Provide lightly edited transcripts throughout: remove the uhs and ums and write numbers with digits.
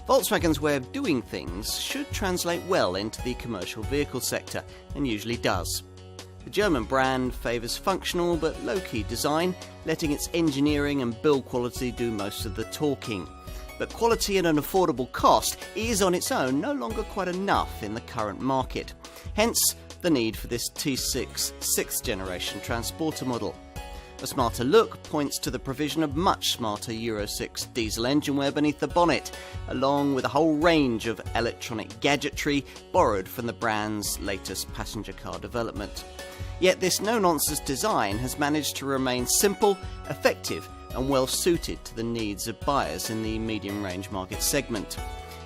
Volkswagen's way of doing things should translate well into the commercial vehicle sector, and usually does. The German brand favours functional but low-key design, letting its engineering and build quality do most of the talking. But quality at an affordable cost is on its own no longer quite enough in the current market. Hence, the need for this T6 6th generation Transporter model. A smarter look points to the provision of much smarter Euro 6 diesel engineware beneath the bonnet, along with a whole range of electronic gadgetry borrowed from the brand's latest passenger car development. Yet this no-nonsense design has managed to remain simple, effective and well suited to the needs of buyers in the medium-range market segment.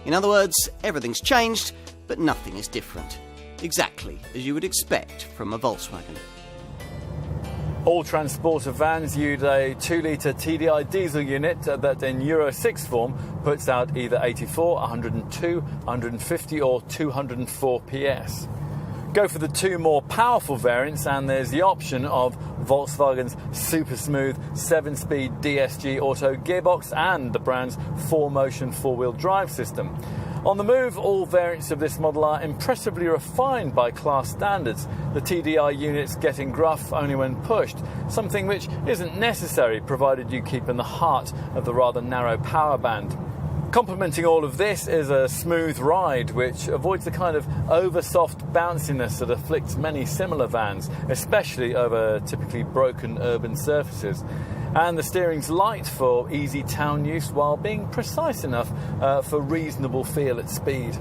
In other words, everything's changed, but nothing is different. Exactly as you would expect from a Volkswagen. All Transporter vans use a 2-litre TDI diesel unit that in Euro 6 form puts out either 84, 102, 150 or 204 PS. Go for the two more powerful variants and there's the option of Volkswagen's super smooth 7-speed DSG auto gearbox and the brand's 4Motion 4-wheel drive system. On the move, all variants of this model are impressively refined by class standards, the TDI units getting gruff only when pushed, something which isn't necessary provided you keep in the heart of the rather narrow power band. Complementing all of this is a smooth ride which avoids the kind of over-soft bounciness that afflicts many similar vans, especially over typically broken urban surfaces. And the steering's light for easy town use while being precise enough for reasonable feel at speed.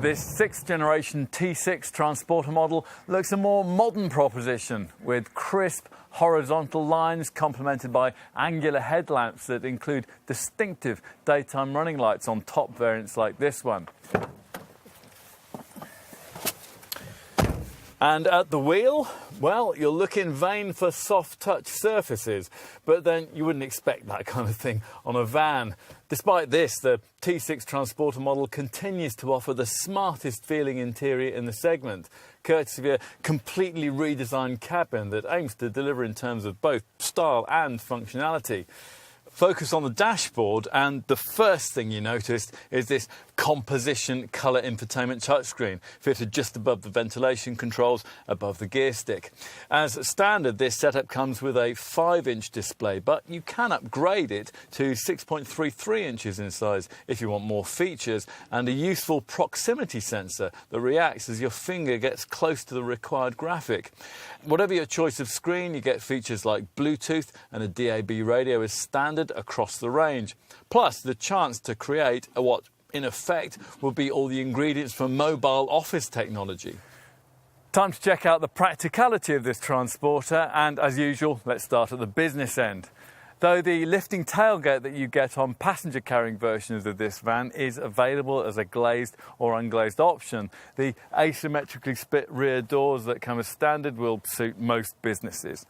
This 6th generation T6 Transporter model looks a more modern proposition with crisp horizontal lines complemented by angular headlamps that include distinctive daytime running lights on top variants like this one. And at the wheel, well, you'll look in vain for soft touch surfaces, but then you wouldn't expect that kind of thing on a van. Despite this, the T6 Transporter model continues to offer the smartest feeling interior in the segment, courtesy of a completely redesigned cabin that aims to deliver in terms of both style and functionality. Focus on the dashboard and the first thing you noticed is this composition colour infotainment touchscreen fitted just above the ventilation controls above the gear stick. As standard, this setup comes with a 5-inch display, but you can upgrade it to 6.33 inches in size if you want more features and a useful proximity sensor that reacts as your finger gets close to the required graphic. Whatever your choice of screen, you get features like Bluetooth and a DAB radio as standard across the range, plus the chance to create what in effect will be all the ingredients for mobile office technology. Time to check out the practicality of this Transporter, and as usual, let's start at the business end. Though the lifting tailgate that you get on passenger carrying versions of this van is available as a glazed or unglazed option, the asymmetrically split rear doors that come as standard will suit most businesses.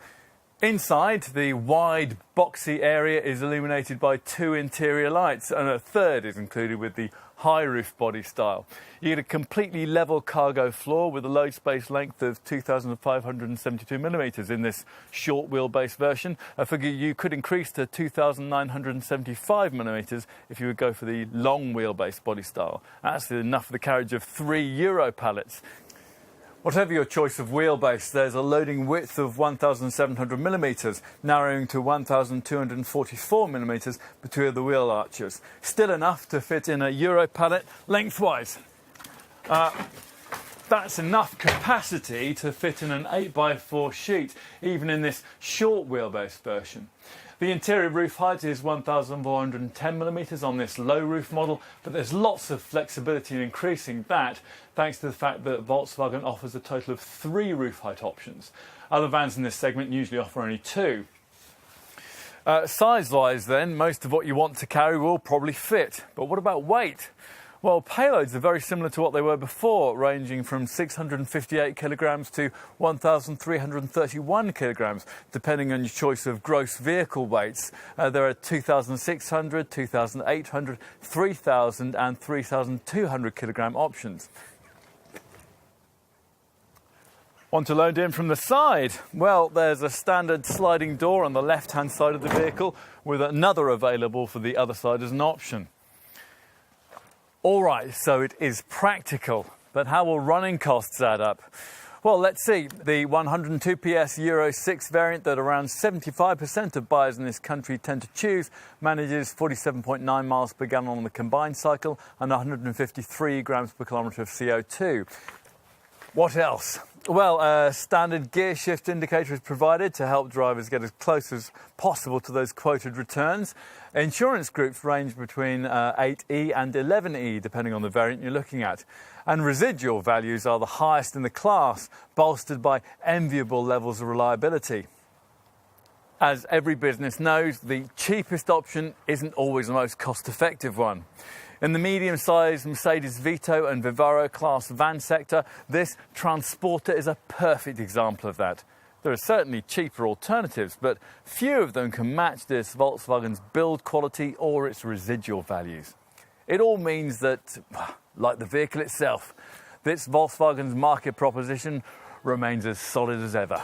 Inside, the wide, boxy area is illuminated by 2 interior lights, and a third is included with the high roof body style. You get a completely level cargo floor with a load space length of 2,572mm in this short wheelbase version, a figure you could increase to 2,975mm if you would go for the long wheelbase body style. That's enough for the carriage of 3 Euro pallets. Whatever your choice of wheelbase, there's a loading width of 1,700mm, narrowing to 1,244mm between the wheel arches. Still enough to fit in a Euro pallet lengthwise. That's enough capacity to fit in an 8x4 sheet, even in this short wheelbase version. The interior roof height is 1,410mm on this low roof model, but there's lots of flexibility in increasing that thanks to the fact that Volkswagen offers a total of 3 roof height options. Other vans in this segment usually offer only 2. Size-wise then, most of what you want to carry will probably fit, but what about weight? Well, payloads are very similar to what they were before, ranging from 658 kilograms to 1,331 kilograms, depending on your choice of gross vehicle weights. There are 2,600, 2,800, 3,000 and 3,200 kilogram options. Want to load in from the side? Well, there's a standard sliding door on the left-hand side of the vehicle with another available for the other side as an option. All right, so it is practical, but how will running costs add up? Well, let's see. The 102 PS Euro 6 variant that around 75% of buyers in this country tend to choose manages 47.9 miles per gallon on the combined cycle and 153 grams per kilometre of CO2. What else? Well, a standard gear shift indicator is provided to help drivers get as close as possible to those quoted returns. Insurance groups range between 8E and 11E, depending on the variant you're looking at. And residual values are the highest in the class, bolstered by enviable levels of reliability. As every business knows, the cheapest option isn't always the most cost-effective one. In the medium-sized Mercedes Vito and Vivaro class van sector, this Transporter is a perfect example of that. There are certainly cheaper alternatives, but few of them can match this Volkswagen's build quality or its residual values. It all means that, like the vehicle itself, this Volkswagen's market proposition remains as solid as ever.